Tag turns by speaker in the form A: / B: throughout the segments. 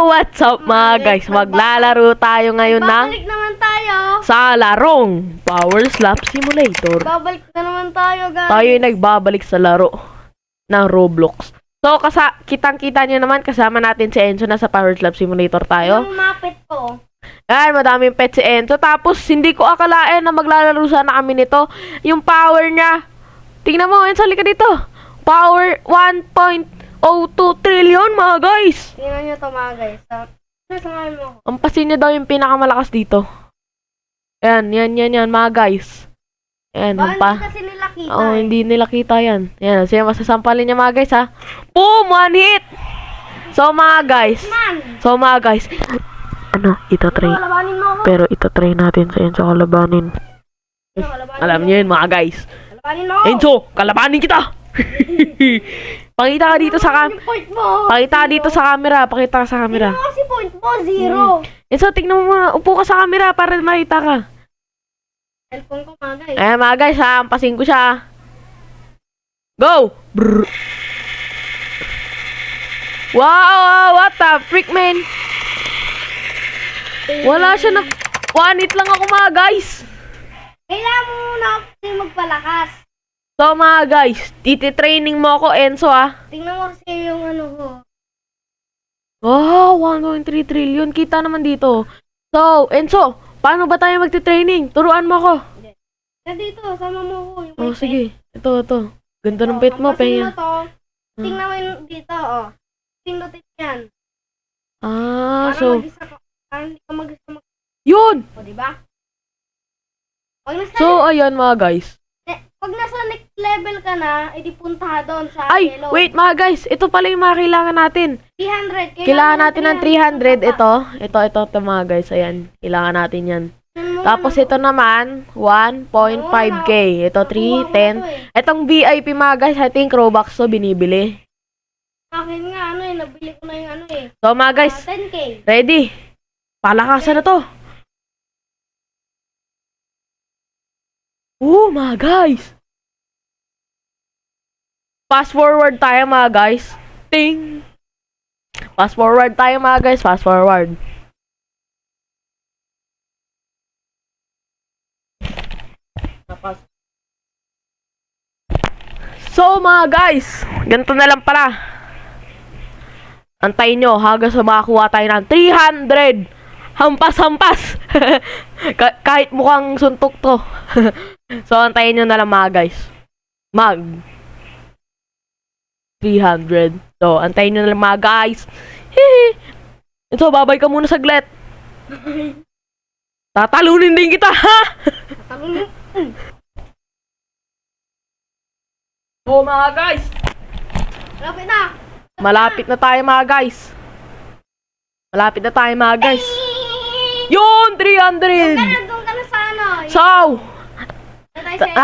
A: What's up mga guys? Maglalaro tayo ngayon ng
B: Babalik naman tayo.
A: sa larong Power Slap Simulator.
B: Babalik na naman tayo, guys.
A: Tayo ay nagbabalik sa laro ng Roblox. So, kitang-kita nyo naman, kasama natin si Enzo na sa Power Slap Simulator tayo.
B: Yung mapit ko.
A: Yan, madaming pet si Enzo. Tapos, hindi ko akalain na maglalaro sana kami nito. Yung power niya. Tingnan mo, Enzo, halika dito. Power 1.02 trillion, mga guys.
B: Tingnan nyo to, mga guys. Sasangayin mo.
A: Ang pasin niya daw yung pinakamalakas dito. Yan, mga guys. Yan,
B: Ba,
A: pa.
B: hindi kasi nila kita.
A: Oh, hindi nila kita yan. Yan, siya masasampalin niya mga guys, ha. Boom! One hit! So, mga guys. Ano, itatry.
B: Kalabanin mo ako.
A: Pero itatry natin sa Enzo kalabanin. Alam niyo yun, mga guys.
B: Kalabanin mo ako.
A: Enzo, kalabanin kita! Pakita ka dito sa
B: Yung point mo.
A: Pakita ka dito sa camera. Pakita ka sa camera.
B: Tingnan mo kasi point mo, 0.
A: Enzo, tignan mo muna. Upo ka sa camera para makita ka.
B: Cellphone ko, mga guys.
A: Ayan, mga guys, ha. Ampasin ko siya. Go! Brrr. Wow! What the freak, man? Wala siya na... One hit lang ako, mga guys.
B: Kailangan mo muna kasi magpalakas.
A: So, mga guys, titi-training mo ako, Enzo, ha.
B: Tingnan mo kasi yung ano ko.
A: Wow, 1.3 trillion. Kita naman dito. So, Enzo, paano ba tayo magti-training? Turuan mo ako.
B: Dito, sama mo ko. Yung
A: Oh,
B: may
A: sige. Ito. Ganda ng
B: Oh,
A: pet mo,
B: hampasin mo
A: Peña.
B: to. Tingnan mo yung dito, oh. Pindutin yan.
A: Ah,
B: Para
A: so...
B: mag-isa ka. Para hindi ka mag-isa mag...
A: Yun!
B: O, diba? Pag nasa,
A: So, ayan, mga guys.
B: pag nasa next level ka na, edi punta doon sa
A: Ay,
B: yellow.
A: wait, mga guys. Ito pala yung mga kailangan natin.
B: 300.
A: Kailangan natin ng 300. Ito, mga guys. Ayan. Kailangan natin yan. Tapos ito naman, 1.5k. Ito, 3, 10. Itong VIP, mga guys, I think Robux to binibili.
B: Akin nga, nabili ko na yung ano eh.
A: So, mga guys,
B: 10k.
A: ready? Palakasan na to. Mga guys. Fast forward tayo, mga guys. Ting! Fast forward tayo, mga guys. Fast forward. So, mga guys, ganito na lang pala. Antayin nyo, hanggang sa makakuha tayo ng 300. Hampas. Kahit mukhang suntok to. So, antayin nyo na lang, mga guys. 300. So, antayin nyo na lang, mga guys. So, babay ka muna saglit. Tatalunin din kita, ha? So, mga guys.
B: Lapit na.
A: Malapit na tayo, mga guys. Yun! 300!
B: Doon ka na sa ano.
A: So,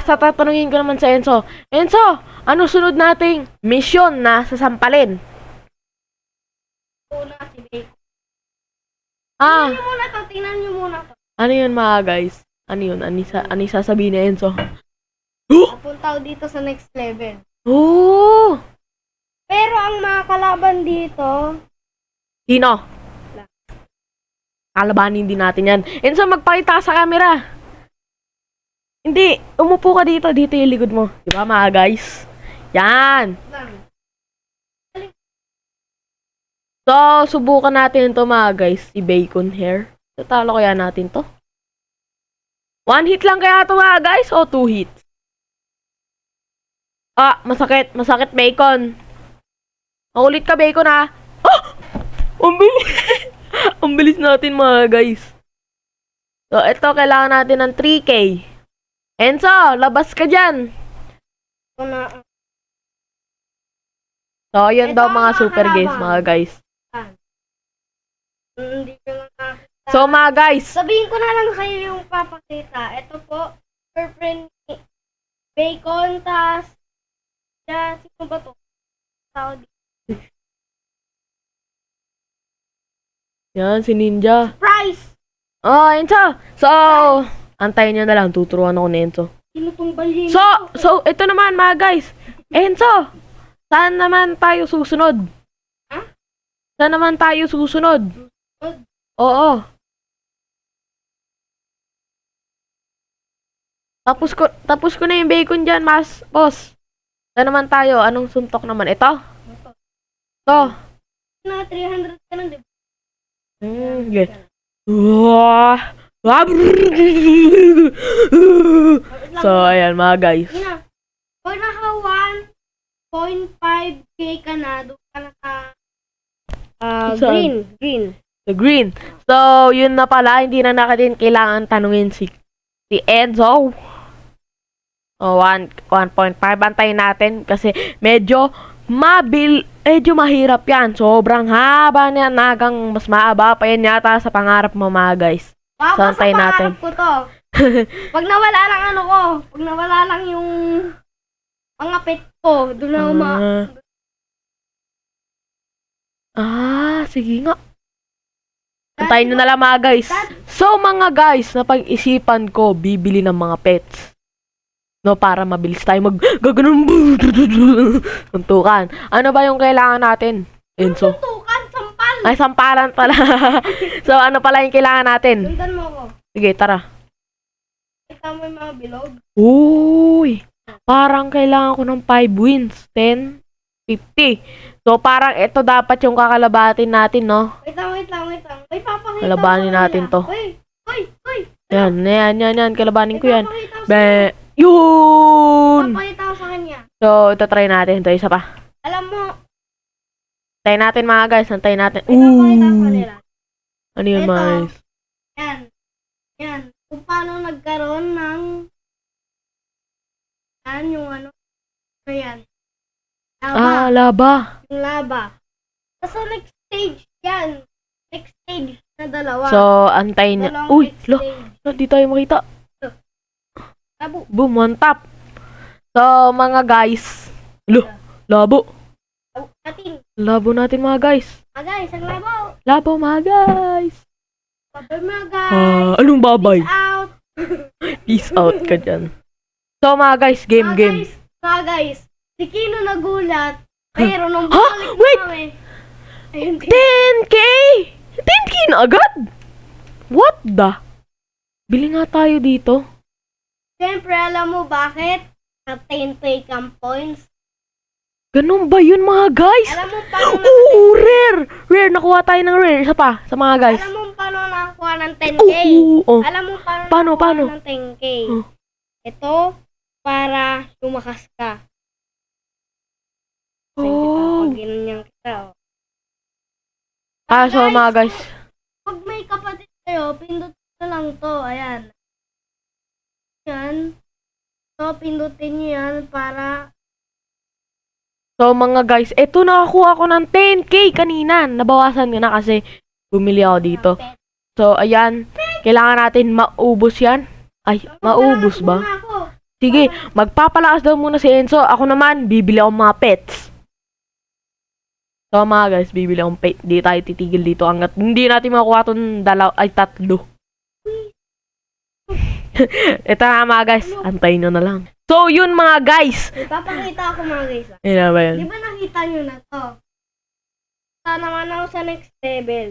B: Sa
A: tatanungin ko naman sa Enzo. Enzo, ano sunod nating mission na sasampalin?
B: una si Bake.
A: Ah,
B: Tingnan nyo muna to.
A: ano yun, mga guys? Ano yun? Ano sasabihin ni Enzo?
B: Papunta dito sa next level.
A: Oh!
B: Pero ang mga kalaban dito,
A: Sino? Kalabanin din natin yan. Enzo, magpakita ka sa camera. Hindi, umupo ka dito. Dito yung likod mo. Diba, mga guys? Yan. So, subukan natin to, mga guys. Si Bacon Hair. Tatalo kaya natin to? 1 hit lang kaya to, mga guys? O 2 hits? Ah, masakit. Masakit, Bacon. Makulit ka, Bacon, ha? Oh! Ang bilis. Ang bilis natin, mga guys. So, ito, kailangan natin ng 3k. Enzo, labas ka dyan. So, yun
B: Ito
A: daw
B: ang
A: mga
B: mga
A: super
B: kalaban.
A: games, mga guys.
B: hindi ko lang nakita.
A: So, mga guys.
B: Sabihin ko na lang sa'yo yung papakita. Ito po, girlfriend ni Bacon, tas, sino ba to? Tao dito.
A: Yan, si Ninja.
B: Price!
A: Oh, Enzo. So, antayin nyo na lang. Tuturuan ako ni Enzo.
B: Sino tong balhin?
A: So, ito naman, mga guys. Enzo, saan naman tayo susunod?
B: Ha?
A: Saan naman tayo susunod? Oo. Tapos ko na yung bacon dyan, boss. Saan naman tayo? Anong suntok naman? Ito? Ito.
B: Na 300 ka lang, di ba?
A: Okay. Wah! Wah! So, ayan mga guys.
B: Yun na. Pag naka 1.5k ka na, doon ka na sa
A: Saan?
B: green.
A: The green. So, yun na pala. Hindi na natin kailangan tanungin si Enzo. O, 1.5. Antayin natin kasi medyo mahirap yan. Sobrang haba niyan. Nagang mas maaba pa yan yata sa pangarap mo mga guys.
B: Baka
A: So,
B: sa
A: antayin natin.
B: pangarap ko to. Pag nawala lang ano ko, pag nawala lang yung mga pet ko, doon na
A: Sige nga. Antayin nyo na lang mga guys. So mga guys, napag-isipan ko bibili ng mga pets. No, para mabilis tayo gaganon. Suntukan. Ano ba yung kailangan natin? Enzo.
B: Tukan, sampal.
A: Ay, sampalan pala. So ano pala yung kailangan natin?
B: Sundan mo ko.
A: Sige, tara.
B: Ikaw mo yung mga bilog.
A: Uy, parang kailangan ko ng 5 wins. 10, 50. So, parang ito dapat yung kakalabatin natin, no?
B: Wait lang. May papakita
A: Kalabanin
B: ko
A: natin
B: kanila.
A: to.
B: Uy.
A: Yan. Kalabanin ko yan.
B: Papakita ko sa
A: Be, yun!
B: Papakita ko sa kanya.
A: So, ito try natin. Ito, isa pa.
B: Alam mo,
A: Antayin natin mga guys. Antayin natin.
B: may papakita ko kanila.
A: Ano yun
B: Ito.
A: mga guys?
B: Yan. Kung paano nagkaroon ng yung ano. Ayan. Laba.
A: Laba.
B: Yung laba. Tapos next stage yan. Next stage na dalawa.
A: So, antayin niya.
B: Dalawang
A: Uy,
B: next
A: lo,
B: stage.
A: di tayo makita.
B: Labo.
A: Boom, on top. So, mga guys. Labo.
B: Labo natin.
A: Labo natin mga guys.
B: Guys, ang labo.
A: Labo mga guys.
B: Babay mga guys.
A: Anong babay?
B: Peace out.
A: Peace out ka dyan. So, mga guys, game.
B: Mga guys, si Kino nagulat. Pero nung
A: Ha?
B: bumalik
A: Wait!
B: na kami. Ayun,
A: 10K! 10K na agad? What the? Bili nga tayo dito.
B: Siyempre, alam mo bakit? At 10k cam points.
A: Ganun ba yun mga guys?
B: Alam mo paano
A: Oo, rare! Rare, nakuha tayo ng rare. Isa pa, sa mga guys.
B: Alam mo paano nakakuha ng 10k?
A: Oo.
B: Alam mo
A: Paano?
B: nakakuha ng 10k?
A: Oh.
B: Ito, para lumakas ka.
A: Oh.
B: Pag ginanyan kita, oh.
A: So mga guys.
B: Pag may kapatid kayo, pindot na lang to. Ayan. Yan. So, pindutin nyo yan para...
A: So mga guys, eto nakakuha ko ng 10K kanina. Nabawasan ko na kasi bumili ako dito. So ayan, kailangan natin maubos yan. Ay, maubos ba?
B: Muna ako.
A: Sige, magpapalakas daw muna si Enzo. Ako naman, bibili akong mga pets. So mga guys, bibili akong pet. Di tayo titigil dito hanggat hindi natin makuha itong tatlo. Ito na mga guys, antayin nyo na lang. So yun mga guys.
B: Ipapakita ako mga guys.
A: Ayun na ba yun?
B: Di ba nakita nyo na to? Punta naman ako sa next level.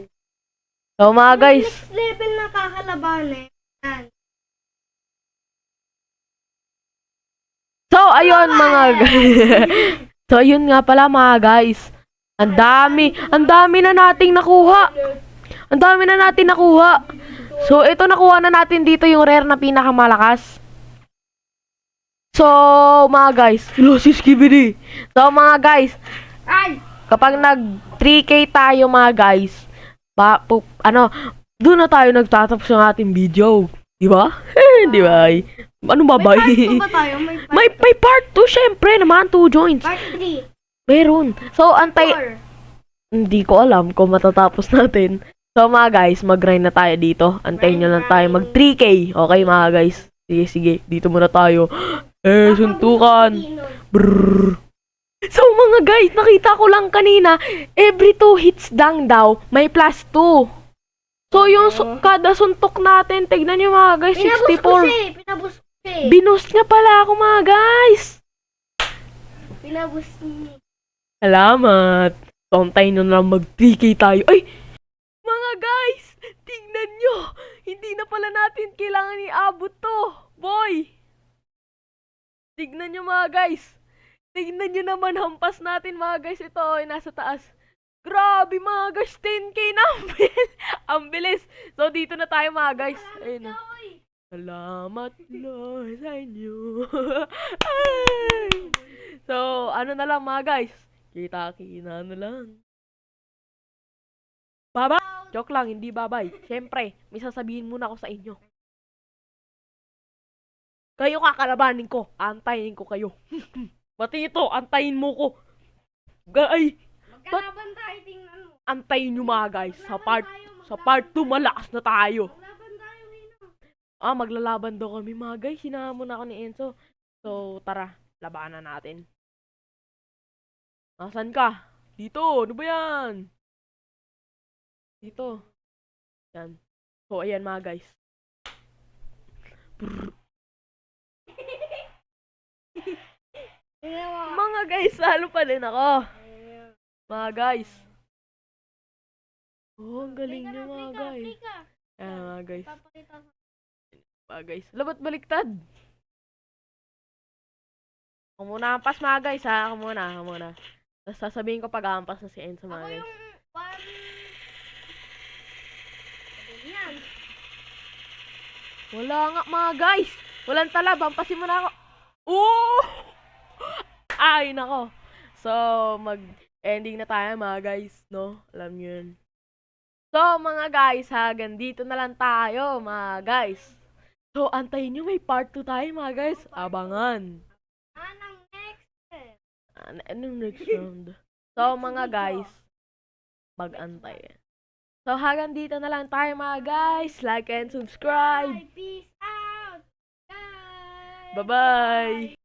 A: So mga guys.
B: Next level na kakalabanin. Yan.
A: So ayun mga guys. So ayun nga pala mga guys. Ang dami na nating nakuha. Ang dami na natin nakuha. So ito nakuha na natin dito yung rare na pinakamalakas. So mga guys, Losis Skibidi. So mga guys,
B: Ay!
A: kapag nag 3K tayo mga guys, doon na tayo nagtatapos ng ating video. Di ba? Di ba? Anong babay?
B: May part 2 ba tayo?
A: May part 2 syempre naman, 2 joints.
B: Part 3.
A: Meron. So,
B: 4.
A: hindi ko alam kung matatapos natin. So, mga guys, mag-grind na tayo dito. Antayin nyo lang tayo mag 3K. Okay, mga guys? Sige. Dito muna tayo. Suntukan. Brrrr. So, mga guys, nakita ko lang kanina, every 2 hits lang daw, may plus 2. So, yung kada suntok natin, tignan nyo mga guys, 64.
B: Pinabus ko
A: Binoost niya pala ako mga guys.
B: Pinabus niya.
A: Salamat. So, antayin nyo na lang mag-3K tayo. Ay! Mga guys! Tingnan nyo! Hindi na pala natin kailangan iabot to. Boy! Tignan nyo mga guys. Tignan nyo naman, hampas natin mga guys. Ito, ay nasa taas. Grabe mga guys, 10K na. Ang bilis. So, dito na tayo mga guys. Ayun na. Salamat Lord sa inyo. Ay! So, ano na lang mga guys. Kita-kina na lang. Bye-bye! Joke lang, hindi bye-bye. Siyempre, may sasabihin muna ako sa inyo. Kayo kakalabanin ko. Antayin ko kayo. Pati ito, antayin mo ko. Ay,
B: Magkalaban tayo, tingnan mo.
A: antayin nyo mga guys. Sa part 2, malakas na tayo.
B: Maglaban tayo, Wino.
A: Maglalaban daw kami mga guys. Hinamon ako ni Enzo. So, tara. Labanan natin. Nasaan ka? Dito. Ano ba yan? Dito. Yan. So, ayan mga guys. Brrr.
B: Tingnan mo.
A: Mga guys, salo pa din ako. Mga guys. Oh, ang galing nyo mga guys.
B: Plika.
A: Ayan mga guys.
B: Papakita ko.
A: Mga guys. Labat baliktad. Ako muna ampas mga guys ha. Ako muna. Tapos sasabihin ko pag ampas na si Enzo mga
B: Ako
A: guys.
B: yung one... Yan.
A: Wala nga mga guys. Walang talab. Ampasin mo na ako. Oo! Ay, nako. So, mag-ending na tayo mga guys. No? Alam nyo yun. So, mga guys ha. Gandito na lang tayo mga guys. So, antayin nyo. May part 2 tayo mga guys. Abangan.
B: Anong next?
A: Anong next round? So, mga guys, mag-antay. So, hanggang dito na lang tayo mga guys. Like and subscribe.
B: Peace out, guys.
A: Bye-bye!